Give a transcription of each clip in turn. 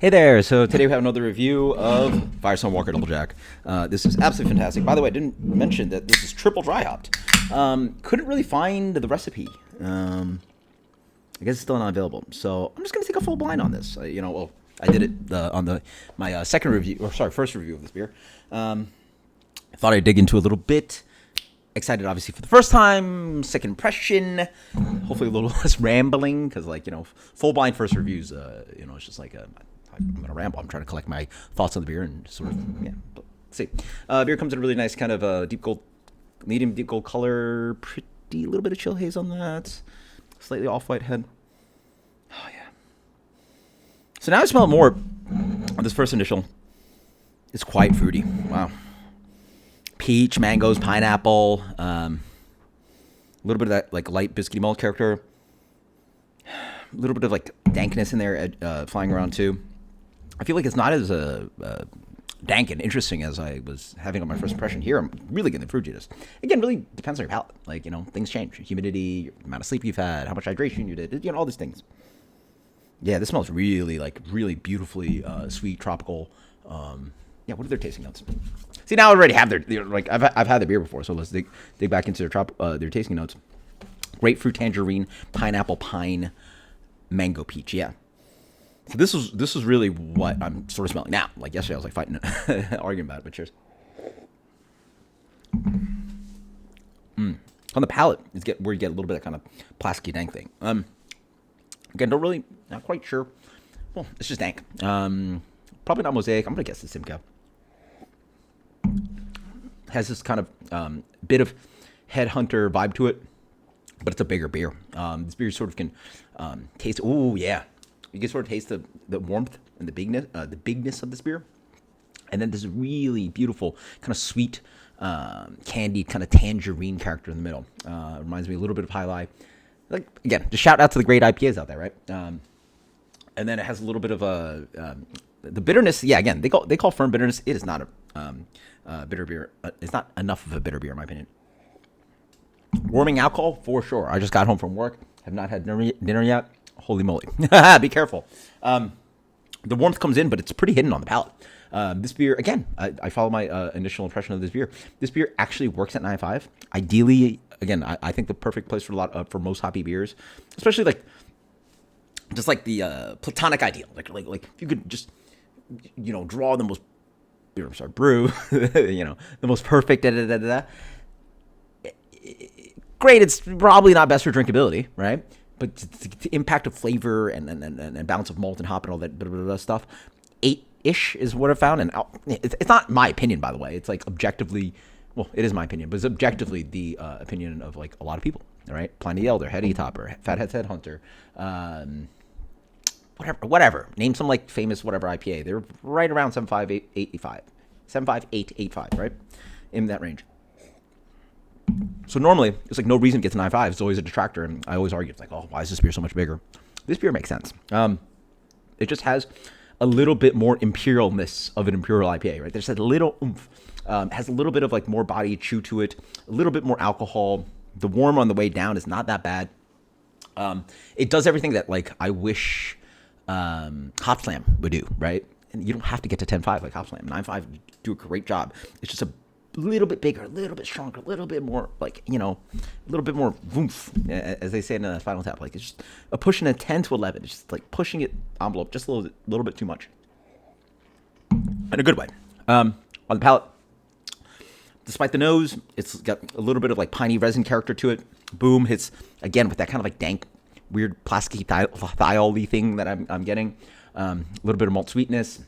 Hey there, so today we have another review of Firestone Walker Double Jack. This is absolutely fantastic. By the way, I didn't mention that this is triple dry hopped. Couldn't really find the recipe. I guess it's still not available. So I'm just going to take a full blind on this. I did it on my first review of this beer. I thought I'd dig into a little bit. Excited, obviously, for the first time. Second impression. Hopefully a little less rambling, because, full blind first reviews, it's just like I'm going to ramble. I'm trying to collect my thoughts on the beer and sort of, but let's see. Beer comes in a really nice kind of medium deep gold color. Pretty little bit of chill haze on that. Slightly off-white head. Oh, yeah. So now I smell it more on this first initial. It's quite fruity. Wow. Peach, mangoes, pineapple. A little bit of that, light biscuity malt character. A little bit of, dankness in there flying around, too. I feel like it's not as dank and interesting as I was having on my first impression. Here, I'm really getting the fruitiness. Again, really depends on your palate. Things change. Humidity, the amount of sleep you've had, how much hydration you did, all these things. Yeah, this smells really, really beautifully sweet, tropical. What are their tasting notes? See, now I already have I've had the beer before, so let's dig back into their tasting notes. Grapefruit, tangerine, pineapple, pine, mango, peach. Yeah. So this was really what I'm sort of smelling now. Yesterday, I was fighting, arguing about it. But cheers. On the palate is where you get a little bit of kind of plasticky dank thing. Again, not quite sure. Well, it's just dank. Probably not Mosaic. I'm gonna guess it's Simcoe. Has this kind of bit of headhunter vibe to it, but it's a bigger beer. This beer sort of can taste. Oh yeah. You can sort of taste the warmth and the bigness of this beer. And then this really beautiful, kind of sweet, candied, kind of tangerine character in the middle. Reminds me a little bit of High Life. Again, just shout out to the great IPAs out there, right? And then it has a little bit of the bitterness. Yeah, again, they call firm bitterness. It is not a bitter beer. It's not enough of a bitter beer, in my opinion. Warming alcohol, for sure. I just got home from work. Have not had dinner yet. Holy moly. Be careful. The warmth comes in, but it's pretty hidden on the palate. This beer, again, I follow my initial impression of this beer. This beer actually works at 9.5. Ideally, again, I think the perfect place for most hoppy beers, especially the platonic ideal. If you could just, draw the most, brew, the most perfect, great, it's probably not best for drinkability, right? But the impact of flavor and balance of malt and hop and all that blah, blah, blah stuff, 8-ish is what I found. And it's not my opinion, by the way. It's objectively, well, it is my opinion, but it's objectively the opinion of a lot of people. All right, Pliny the Elder, Head Topper, Fathead's Headhunter, whatever. Name some famous whatever IPA. They're right around 7.5, 8.85, right, in that range. So normally, it's no reason to get to 9.5. It's always a detractor, and I always argue, why is this beer so much bigger? This beer makes sense. It just has a little bit more imperialness of an imperial IPA, right? There's a little oomph. Has a little bit of more body chew to it, a little bit more alcohol. The warm on the way down is not that bad. It does everything that I wish Hop Slam would do, right? And you don't have to get to 10.5 like Hop Slam. 9.5 do a great job. It's just a little bit bigger, a little bit stronger, a little bit more a little bit more oomph, as they say in the Final Tap. It's just a pushing a 10 to 11. It's just pushing it envelope just a little bit too much, in a good way. On the palate, despite the nose, it's got a little bit of piney resin character to it. Boom hits again with that kind of dank, weird plasticky thiol-y thing that I'm getting. A little bit of malt sweetness,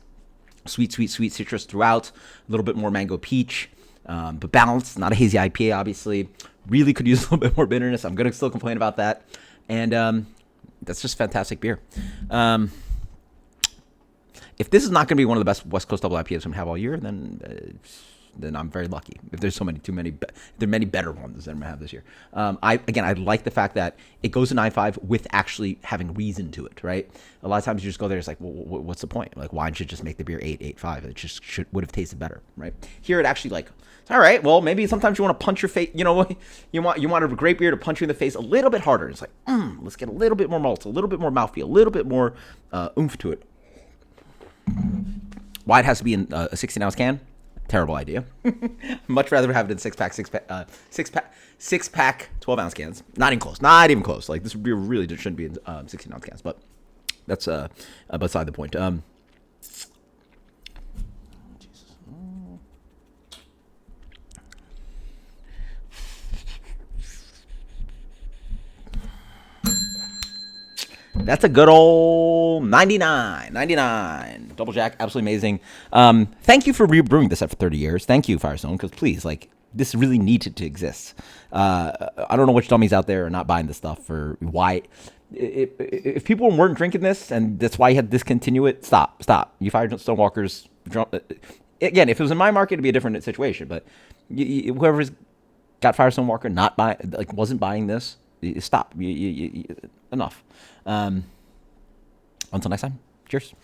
sweet citrus throughout. A little bit more mango peach. But balanced, not a hazy IPA, obviously. Really could use a little bit more bitterness. I'm going to still complain about that. And that's just fantastic beer. If this is not going to be one of the best West Coast double IPAs I'm going to have all year, then I'm very lucky. If there's there are many better ones that I'm going to have this year. I like the fact that it goes to 9.5 with actually having reason to it, right? A lot of times you just go there, it's well, what's the point? Why don't you just make the beer 8.5? It just would have tasted better, right? Here it actually all right, well, maybe sometimes you want to punch your face, you want a great beer to punch you in the face a little bit harder. It's let's get a little bit more malt, a little bit more mouthfeel, a little bit more oomph to it. Why it has to be in a 16-ounce can? Terrible idea. Much rather have it in six pack, 12-ounce cans. Not even close. Not even close. Like this really shouldn't be in 16-ounce cans. But that's beside the point. That's a good old 99. Double Jack, absolutely amazing. Thank you for rebrewing this after 30 years. Thank you, Firestone, because please, like, this really needed to exist. I don't know which dummies out there are not buying this stuff or why. If people weren't drinking this and that's why you had to discontinue it, stop. You Firestone walkers. Again, if it was in my market, it'd be a different situation. But whoever's got Firestone Walker not buy, like wasn't buying this, stop. Enough. Until next time, cheers.